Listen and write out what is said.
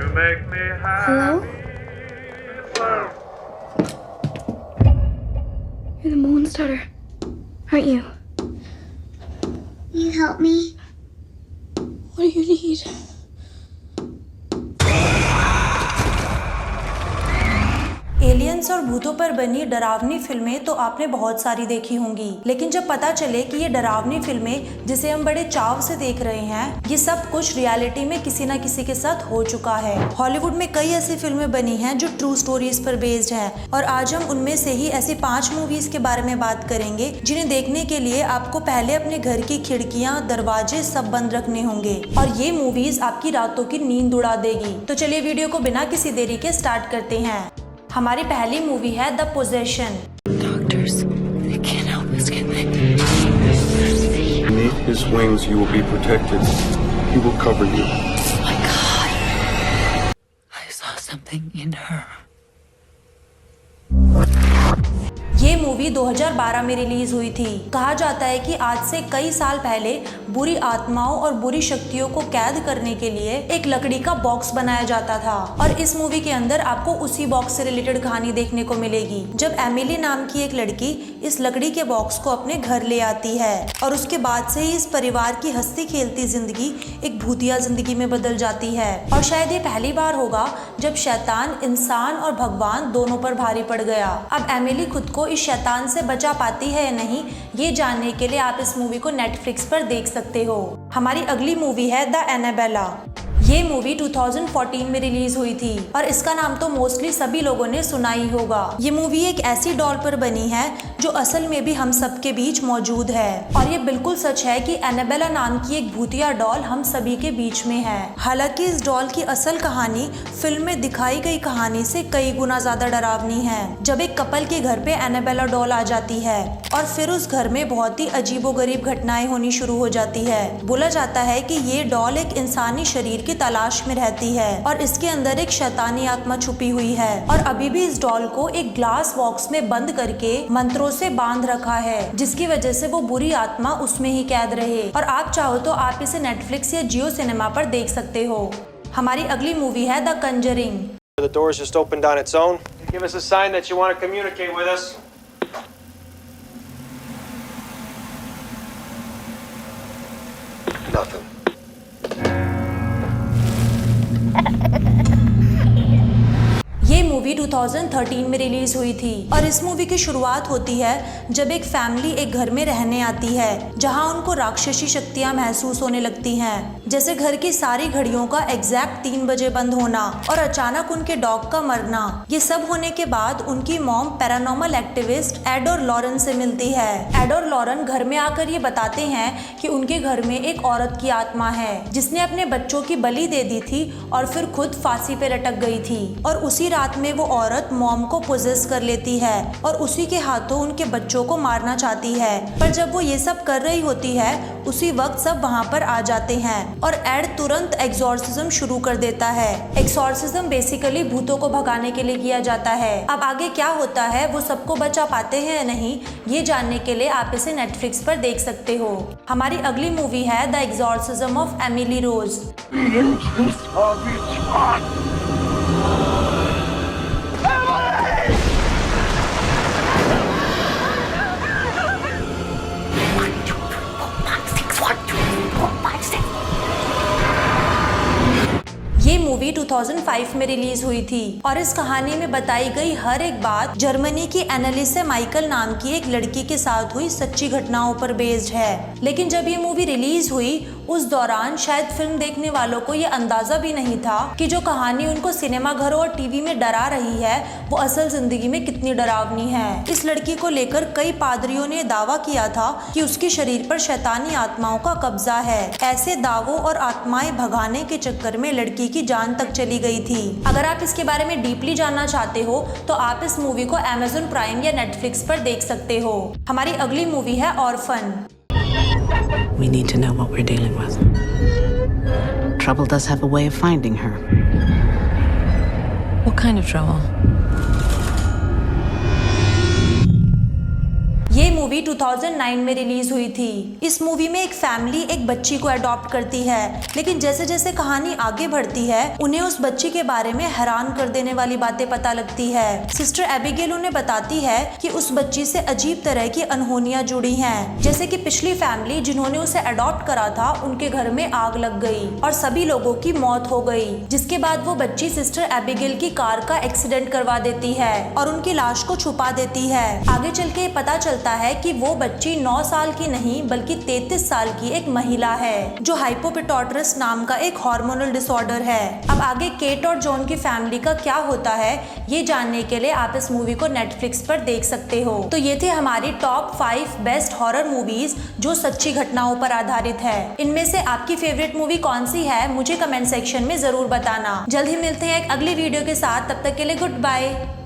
Hello? You're the Mullins daughter, aren't you? Will you help me? What do you need? Aliens और भूतों पर बनी डरावनी फिल्में तो आपने बहुत सारी देखी होंगी, लेकिन जब पता चले कि ये डरावनी फिल्में जिसे हम बड़े चाव से देख रहे हैं, ये सब कुछ रियलिटी में किसी न किसी के साथ हो चुका है। हॉलीवुड में कई ऐसी फिल्में बनी हैं जो ट्रू स्टोरीज पर बेस्ड हैं और आज हम उनमें से ही ऐसी 5 मूवीज के बारे में बात करेंगे जिन्हें देखने के लिए आपको पहले अपने घर की खिड़कियां, दरवाजे सब बंद रखने होंगे और ये मूवीज आपकी रातों की नींद उड़ा देगी। तो चलिए वीडियो को बिना किसी देरी के स्टार्ट करते हैं। हमारी पहली मूवी है the possession. Doctors, they can't help us, can they? Beneath his wings you will be protected. He will cover you. Oh my God. I saw something in her. ये मूवी 2012 में release हुई थी। कहा जाता है कि आज से कई साल पहले बुरी आत्माओं और बुरी शक्तियों को कैद करने के लिए एक लकड़ी का बॉक्स बनाया जाता था और इस मूवी के अंदर आपको उसी बॉक्स से रिलेटेड कहानी देखने को मिलेगी। जब एमिली नाम की एक लड़की इस लकड़ी के बॉक्स को अपने घर ले आती है और उसके बाद से ही इस परिवार की हंसती खेलती जिंदगी एक भूतिया जिंदगी में बदल जाती है और शायद ये पहली बार होगा जब शैतान इंसान और भगवान दोनों पर भारी पड़ गया। अब एमिली खुद को इस शैतान से बचा पाती है या नहीं, ये जानने के लिए आप इस मूवी को नेटफ्लिक्स पर देख सकते हो। हमारी अगली मूवी है द एनाबेला। ये मूवी 2014 में रिलीज हुई थी और इसका नाम तो मोस्टली सभी लोगों ने सुना ही होगा। ये मूवी एक ऐसी डॉल पर बनी है जो असल में भी हम सबके बीच मौजूद है और ये बिल्कुल सच है कि एनाबेला नाम की एक भूतिया डॉल हम सभी के बीच में है। हालांकि इस डॉल की असल कहानी फिल्म में दिखाई गई कहानी से कई गुना ज्यादा डरावनी है। जब एक कपल के घर पे एनाबेला डॉल आ जाती है और फिर उस घर में बहुत ही अजीबोगरीब घटनाएं होनी शुरू हो जाती है। बोला जाता है कि ये डॉल एक इंसानी शरीर की तलाश में रहती है और इसके अंदर एक शैतानी आत्मा छुपी हुई है और अभी भी इस डॉल को एक ग्लास बॉक्स में बंद करके मंत्रों से बांध रखा है, जिसकी वजह से वो बुरी आत्मा उसमें ही कैद रहे। और आप चाहो तो आप इसे नेटफ्लिक्स या जियो सिनेमा पर देख सकते हो। हमारी अगली मूवी है the Conjuring. The doors just opened on its own. Give us a sign that you want to communicate with us. Nothing. ये मूवी 2013 में रिलीज हुई थी और इस मूवी की शुरुआत होती है जब एक फैमिली एक घर में रहने आती है जहां उनको राक्षसी शक्तियां महसूस होने लगती हैं, जैसे घर की सारी घड़ियों का एग्जैक्ट 3 बजे बंद होना और अचानक उनके डॉग का मरना। ये सब होने के बाद उनकी मॉम पैरानॉर्मल एक्टिविस्ट एड और लॉरेन से मिलती है। एड और लॉरेन घर में आकर ये बताते हैं कि उनके घर में एक औरत की आत्मा है जिसने अपने बच्चों की बलि दे दी थी और फिर खुद फांसी पे लटक गई थी और उसी रात में वो औरत मॉम को पोजेस कर लेती है और उसी के हाथों उनके बच्चों को मारना चाहती है। पर जब वो ये सब कर रही होती है उसी वक्त सब वहाँ पर आ जाते हैं और एड तुरंत एक्सॉर्सिज्म शुरू कर देता है। एक्सॉर्सिज्म बेसिकली भूतों को भगाने के लिए किया जाता है। अब आगे क्या होता है, वो सबको बचा पाते हैं या नहीं, ये जानने के लिए आप इसे नेटफ्लिक्स पर देख सकते हो। हमारी अगली मूवी है द एक्सॉर्सिज्म ऑफ एमिली रोज। ये मूवी 2005 में रिलीज हुई थी और इस कहानी में बताई गई हर एक बात जर्मनी की एनालिसे माइकल नाम की एक लड़की के साथ हुई सच्ची घटनाओं पर बेस्ड है। लेकिन जब ये मूवी रिलीज हुई उस दौरान शायद फिल्म देखने वालों को ये अंदाजा भी नहीं था कि जो कहानी उनको सिनेमा घरों और टीवी में डरा रही है वो असल जिंदगी में कितनी डरावनी है। इस लड़की को लेकर कई पादरियों ने दावा किया था कि उसके शरीर पर शैतानी आत्माओं का कब्जा है। ऐसे दावों और आत्माएं भगाने के चक्कर में लड़की की जान तक चली गई थी। अगर आप इसके बारे में डीपली जानना चाहते हो तो आप इस मूवी को Amazon प्राइम या नेटफ्लिक्स पर देख सकते हो। हमारी अगली मूवी है orphan. We need to know what we're dealing with. Trouble does have a way of finding her. What kind of trouble? ये मूवी मूवी 2009 में रिलीज हुई थी। इस मूवी में एक फैमिली एक बच्ची को अडॉप्ट करती है, लेकिन जैसे जैसे कहानी आगे बढ़ती है उन्हें उस बच्ची के बारे में हैरान कर देने वाली बातें पता लगती है। सिस्टर एबिगेल उन्हें बताती है कि उस बच्ची से अजीब तरह की अनहोनियां जुड़ी हैं, जैसे कि पिछली फैमिली जिन्होंने उसे अडॉप्ट करा था उनके घर में आग लग गई और सभी लोगों की मौत हो गई, जिसके बाद वो बच्ची सिस्टर एबिगेल की कार का एक्सीडेंट करवा देती है और उनकी लाश को छुपा देती है। आगे चल के पता चलता है कि वो बच्ची 9 साल की नहीं बल्कि 33 साल की एक महिला है जो हाइपोपिटोट्रस नाम का एक हार्मोनल डिसऑर्डर है। अब आगे केट और जॉन की फैमिली का क्या होता है ये जानने के लिए आप इस मूवी को नेटफ्लिक्स पर देख सकते हो। तो ये थे हमारी टॉप 5 बेस्ट हॉरर मूवीज जो सच्ची घटनाओं पर आधारित है। इनमें से आपकी फेवरेट मूवी कौन सी है मुझे कमेंट सेक्शन में जरूर बताना। जल्द ही मिलते हैं एक अगली वीडियो के साथ, तब तक के लिए गुड बाय।